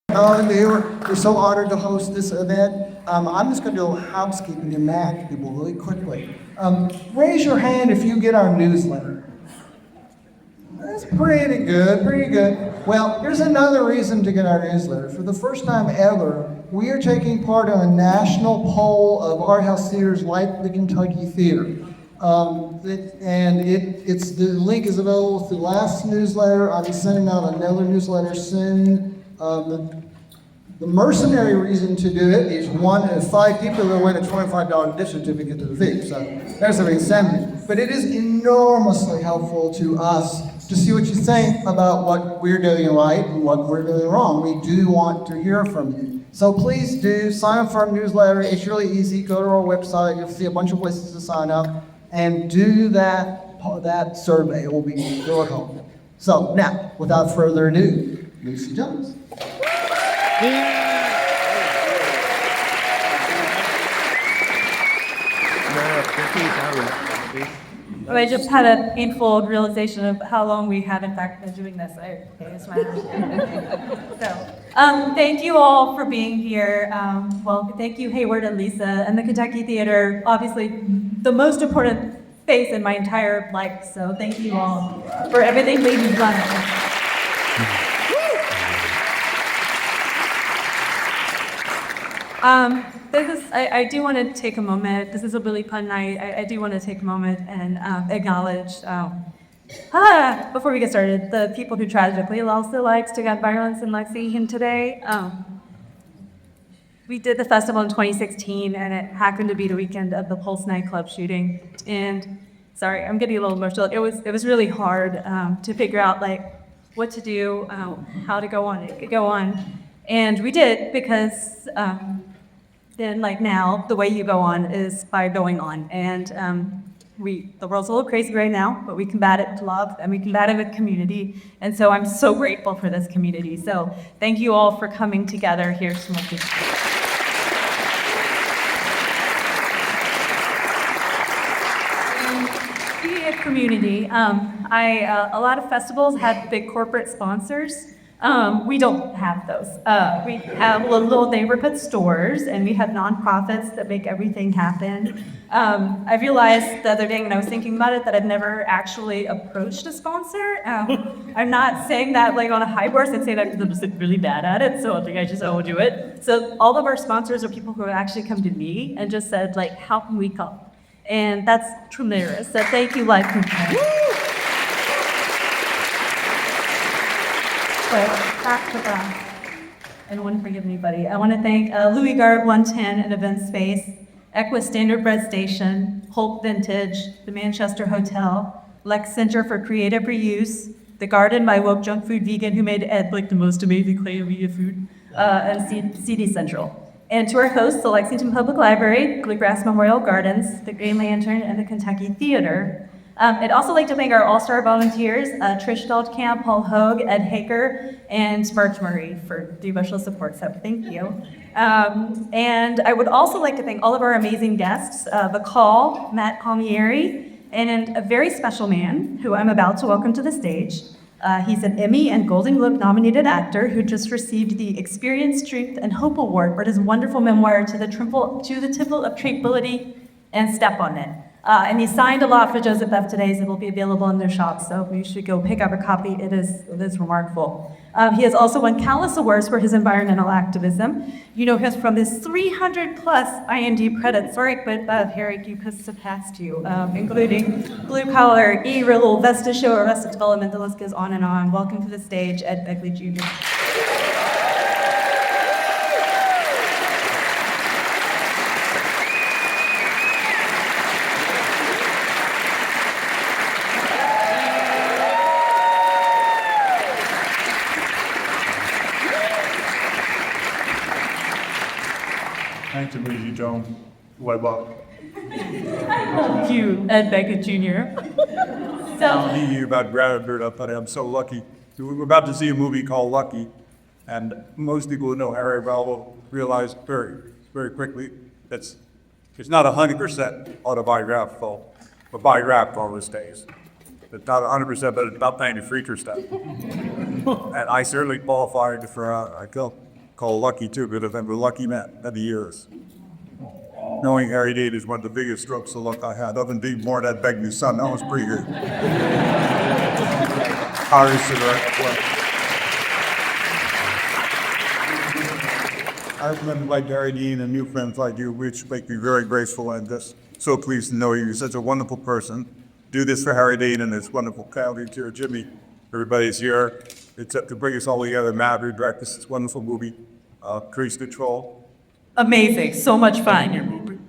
We're so honored to host this event. I'm just going to do housekeeping and math people really quickly. Raise your hand if you get our newsletter. That's pretty good, pretty good. Well, here's another reason to get our newsletter. For the first time ever, we are taking part in a national poll of art house theaters like the Kentucky Theater. The link is available through last newsletter. I'll be sending out another newsletter soon. The mercenary reason to do it is one in 5 people will win a $25 gift certificate to the fee. So there's an incentive. But it is enormously helpful to us to see what you think about what we're doing right and what we're doing wrong. We do want to hear from you. So please do sign up for our newsletter. It's really easy. Go to our website. You'll see a bunch of places to sign up and do that survey. It will be really helpful. So now, without further ado, Lucy Jones. I just had a painful realization of how long we have in fact been doing this. Thank you all for being here. Thank you Hayward and Lisa and the Kentucky Theater, obviously the most important face in my entire life. So thank you all for everything that you've done. I do want to take a moment. This is a really fun night. I do want to take a moment and acknowledge, before we get started, the people who tragically lost their lives to gun violence in Lexington today. We did the festival in 2016, and it happened to be the weekend of the Pulse nightclub shooting. And sorry, I'm getting a little emotional. It was really hard to figure out what to do, how to go on. And we did because. Then now, the way you go on is by going on. And the world's a little crazy right now, but we combat it with love and we combat it with community. And so I'm so grateful for this community. So thank you all for coming together here smoking. Speaking of community, a lot of festivals have big corporate sponsors. We don't have those. We have little neighborhood stores, and we have nonprofits that make everything happen. I realized the other day when I was thinking about it that I've never actually approached a sponsor. I'm not saying that on a high horse. I'm saying that because I'm just really bad at it, so I think I just won't do it. So all of our sponsors are people who have actually come to me and just said, how can we come? And that's tremendous. So thank you, I don't want to forgive anybody. I want to thank Louis Garb 110 and Event Space, Equus Standard Bread Station, Holt Vintage, the Manchester Hotel, Lex Center for Creative Reuse, The Garden by Woke Junk Food Vegan, who made Ed the most amazing clay of vegan food, and CD Central. And to our hosts, the Lexington Public Library, Bluegrass Memorial Gardens, the Green Lantern, and the Kentucky Theater. I'd also like to thank our all-star volunteers, Trish Feldkamp, Paul Hogue, Ed Haker, and March Murray for the emotional support, so thank you. And I would also like to thank all of our amazing guests, The Call, Matt Palmieri, and a very special man who I'm about to welcome to the stage. He's an Emmy and Golden Globe nominated actor who just received the Experience, Strength, and Hope Award for his wonderful memoir, To the Temple of Tranquility and Step on It. And he signed a lot for Joseph F. Today's. It will be available in their shops, so you should go pick up a copy. It is remarkable. He has also won countless awards for his environmental activism. You know him from his 300-plus IMDb credits. Sorry, but Harry, you could surpassed you, including Blue Collar, E-Riddle, Vesta Show, Arrested Development. The list goes on and on. Welcome to the stage, Ed Begley Jr. Thank you, Lucy Jones. Thank you, Ed Begley Jr. Telling you about gratitude, I thought I'm so lucky. We're about to see a movie called Lucky, and most people who know Harry will realize very, very quickly that it's not 100% autobiographical, but biographical these days. It's not 100%, but it's about 90% stuff. And I certainly qualified for called Lucky too, because I'm a lucky man many years. Knowing Harry Dean is one of the biggest strokes of luck I had, other than being born at Begley son, that was pretty good. Harry I've met like Harry Dean and new friends like you, which make me very grateful and just so pleased to know you. You're such a wonderful person. Do this for Harry Dean and his wonderful family here, Jimmy. Everybody's here. It's up to bring us all together. Matt, who directed this wonderful movie, Cruise Control. Amazing, so much fun.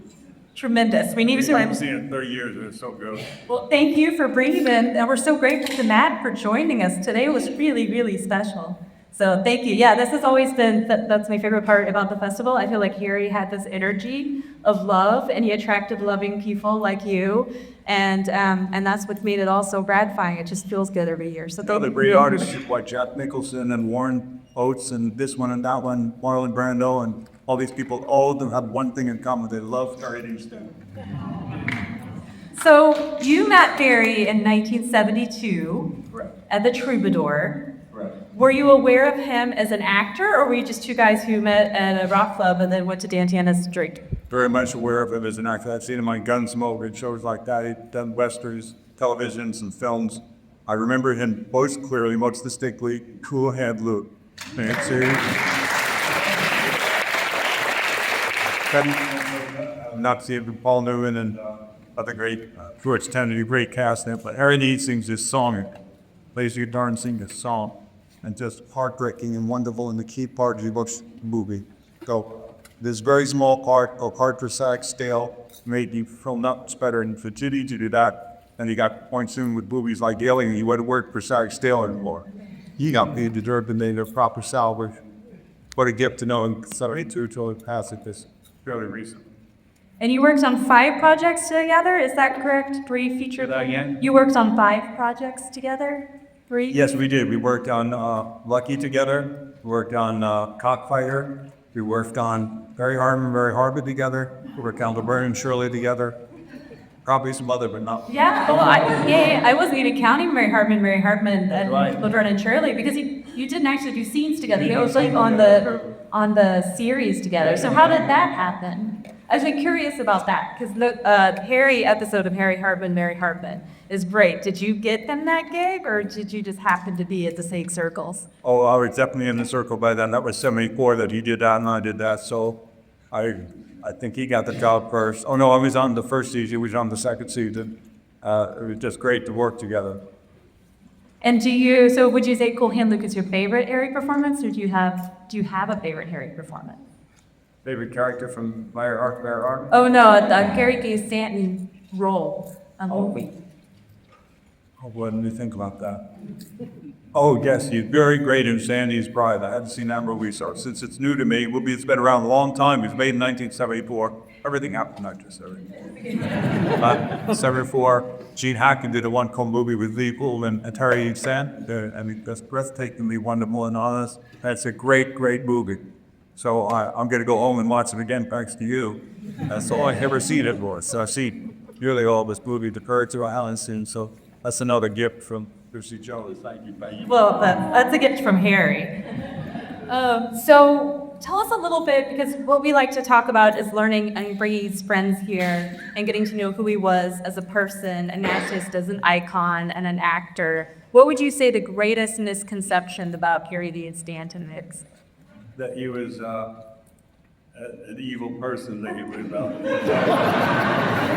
Tremendous. We need I haven't to. seen it in 30 years, and it's so good. Well, thank you for bringing in, and we're so grateful to Matt for joining us today. It was really, really special. So thank you. Yeah, this has always been, that's my favorite part about the festival. I feel like Harry had this energy of love, and he attracted loving people like you. And that's what made it all so gratifying. It just feels good every year. So thank Other you. great artists like Jack Nicholson and Warren Oates and this one and that one, Marlon Brando, and all these people, all of them have one thing in common. They love Harry Dean Stanton. So you met Barry in 1972 Correct. at the Troubadour. Correct. Were you aware of him as an actor, or were you just two guys who met at a rock club and then went to Dantiana's to drink? Very much aware of him as an actor. I've seen him on Gunsmoke and shows like that. He'd done westerns, televisions, and films. I remember him most clearly, most distinctly, Cool Hand Luke. Not seeing Paul Newman and other great George Kennedy, great cast in it, but Harry Dean sings this song, plays the guitar and sings this song, and just heartbreaking and wonderful in the key part of the movie. So this very small part of hard for sax scale made you feel much better, and for Judy to do that, and he got point soon with movies like Alien, he wouldn't work for sax scale anymore. He got paid to deserve to make a proper salary. What a gift to know in 72 till it passed it this fairly recent. And you worked on 5 projects together, is that correct? 3 feature? Say that again? You worked on 5 projects together? 3? Yes, we did. We worked on Lucky together. We worked on Cockfighter. We worked on Very Harbor together. We worked on Laverne and Shirley together. Probably some other, but not. Yeah, well, I wasn't even counting Mary Hartman, and right. Laverne and Shirley, because you didn't actually do scenes together. You was like on the series together. So how did that happen? I was curious about that, because the Harry episode of Harry Hartman, Mary Hartman is great. Did you get them that gig, or did you just happen to be at the same circles? Oh, I was definitely in the circle by then. That was 74 that he did that and I did that. So I think he got the job first. Oh no, I was on the first season. He was on the second season. It was just great to work together. And so would you say Cool Hand Luke is your favorite Harry performance, or do you have a favorite Harry performance? Favorite character from Mary Hartman? Oh no, the Harry G. Stanton role on the movie. Oh, what did you think about that? Oh, yes, he's very great in Sandy's Bride. I hadn't seen that movie, so since it's new to me, it's been around a long time. It was made in 1974. Everything happened, not just everything. 74, Gene Hackman did a one-called movie with Lee Pullman and Terry Stanton. I mean, that's breathtakingly wonderful and honest. That's a great, great movie. So I'm going to go home and watch it again, thanks to you. That's all I've ever seen it for. So I see nearly all this movie deferred to Alan soon, so that's another gift from Lucy Jones. Thank you. Well, that's a gift from Harry. So tell us a little bit, because what we like to talk about is learning and bringing his friends here and getting to know who he was as a person, an artist, as an icon, and an actor. What would you say the greatest misconception about Harry Dean Stanton is? That he was an evil person, that he was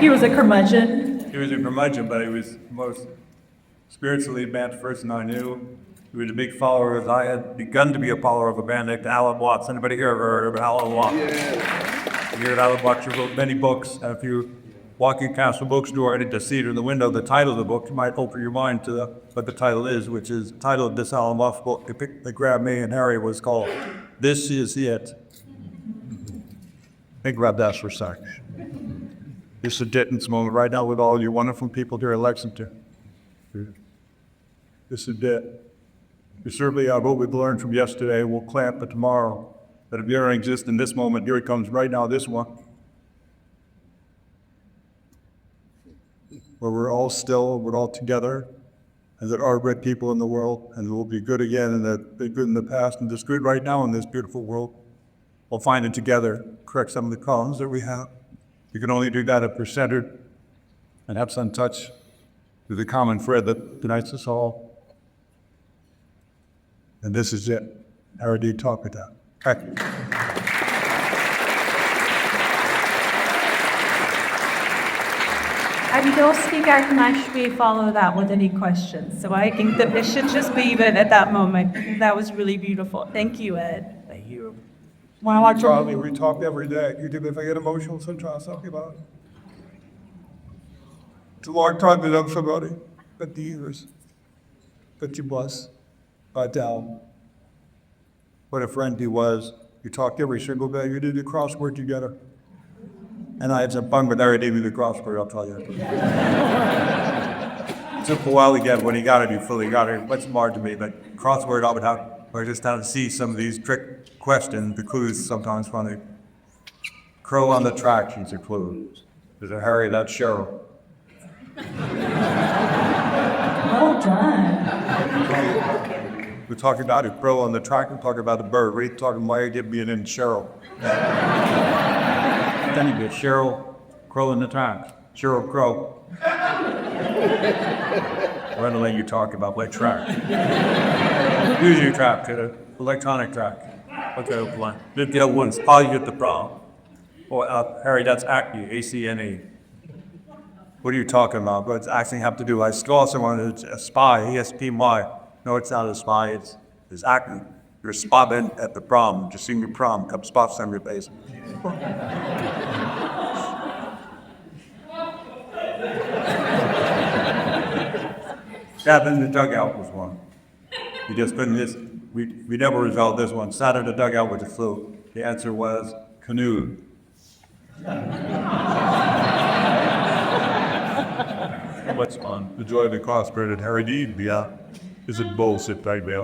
He was a curmudgeon. He was a curmudgeon, but he was the most spiritually advanced person I knew. He was a big follower, as I had begun to be a follower of a band named Alan Watts. Anybody here ever heard of Alan Watts? Yeah. You heard Alan Watts, he wrote many books. And if you walk in Castle Bookstore and see it in the window, the title of the book, you might open your mind to what the title is, which is the title of this Alan Watts book that grabbed me and Harry was called This Is It. Think about that for a sec. This is a Ditton's moment right now with all you wonderful people here at Lexington. This is it. We certainly have what we've learned from yesterday. We'll clamp it tomorrow. That if you don't exist in this moment, here it comes right now, this one. Where we're all still, we're all together, and there are great people in the world, and we'll be good again, and that been good in the past, and just good right now in this beautiful world. we'll find it together, correct some of the columns that we have. You can only do that if we're centered and have some touch to the common thread that unites us all. And this is it. Harry D. talk it out. Okay. I don't think I can actually follow that with any questions, so I think that it should just leave it at that moment. That was really beautiful. Thank you, Ed. Thank you. Well, Charlie, we talk every day. You do if I get emotional sometimes talking about it. The Lord taught me to love somebody, but the years that you was, but what a friend he was. You talked every single day. You did the crossword together. And I had some fun with Harry D. with the crossword, I'll tell you. It took a while to get when he got it, he fully got it. Much more to me, but crossword, I just had to see some of these trick questions, the clues sometimes funny. Crow on the track, she's a clue. There's a Harry, that's Cheryl. Well done. We're talking about a crow on the track, we're talking about a bird. We're talking why he did being in Cheryl. Then you get Cheryl Crow in the track. Cheryl Crow. We're gonna let you talk about what track. Usually track to the electronic track. Okay, one. The other one's how you get the problem. Or Harry, that's ACNE, ACNE. What are you talking about? But it's actually have to do. I saw someone who's a spy, ESPY. No, it's not a spy, it's acne. You're spotted at the prom, just seen your prom, come spots on your face. Cabin in the dugout was one. We just couldn't, we never resolved this one. Sat in the dugout with the flu. The answer was canoe. What's fun? The joy of the crossbred at Harry D. Yeah. Is it bullshit, right, Bill?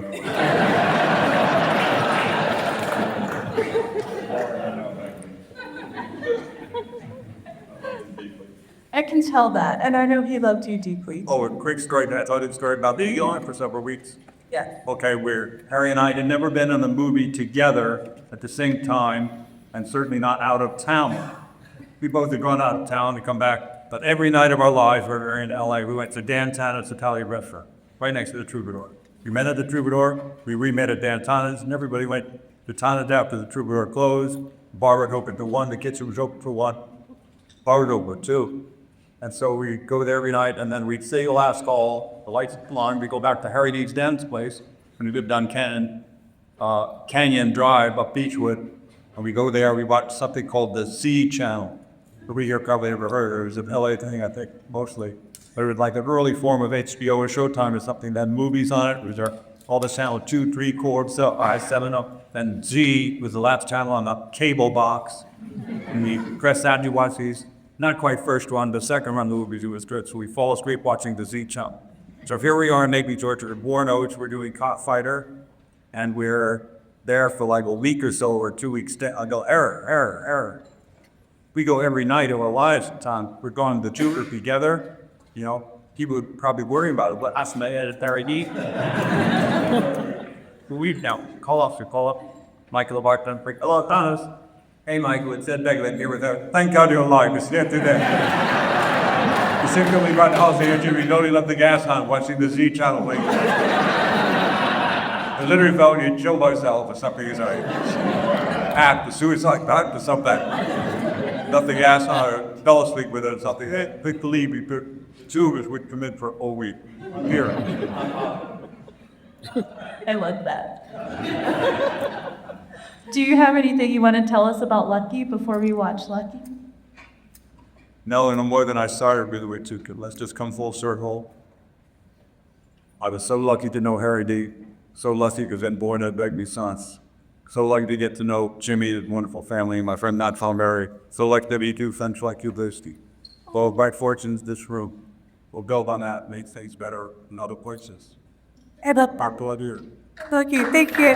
I can tell that, and I know he loved you deeply. Oh, a quick story. I told you a story about being gone for several weeks. Yeah. Okay, where Harry and I had never been in a movie together at the same time, and certainly not out of town. We both had gone out of town to come back, but every night of our lives, we were in LA. We went to Dan Tana's Italian restaurant, right next to the Troubadour. We met at the Troubadour, we re-met at Dan Tana's, and everybody went to Tana's after the Troubadour closed. Bar was open for one, the kitchen was open for one, bar was open for two. And so we go there every night, and then we'd say the last call, the lights come on, we go back to Harry D's Dan's place, when we lived on Canyon Drive up Beechwood, and we go there, we watch something called the Z Channel. We here probably never heard, it was an LA thing, I think, mostly. But it was like an early form of HBO or Showtime or something that had movies on it. It was all the channel 2, 3, 4, 7 up. Then Z was the last channel on the cable box. And we press that and you watch these. Not quite first run, but second run movies, it was good. So we fall asleep watching the Z channel. So here we are in Maple, Georgia, at Warren Oates. We're doing Cockfighter. And we're there for like a week or so or 2 weeks. I go, error. We go every night of our lives sometimes. We're going to the Jupiter together. You know, people would probably worry about it, but that's my at Harry D. We now call up Michael Barton. Hello, Thomas. Hey, Michael, it's Ed Begley here with her. Thank God you're alive. It's yet today. You simply run the house here, Jimmy. Don't even left the gas on watching the Z channel. Like. I literally felt you'd kill myself or something. He's like, act the suicide pact or something. Left the gas on or fell asleep with it or something. Hey, quick believe me. Two of us would come in for a week. Here. I love that. Do you have anything you want to tell us about Lucky before we watch Lucky? No, no more than I started with it too. Let's just come full circle. I was so lucky to know Harry D. So lucky because I'm born at Begley Sons. So lucky to get to know Jimmy, his wonderful family, and my friend Nat Falmeri. So lucky to meet you, friends like you, Listy. Well, bright fortunes this room. We'll build on that, make things better in other places. I love that. Our pleasure. Thank you. Thank you.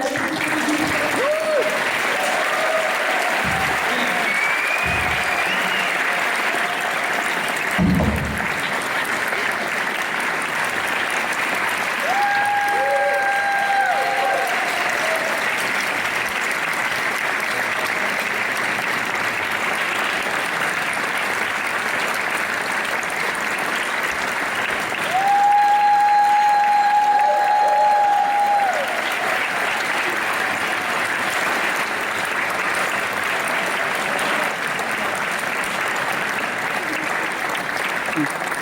Thank you.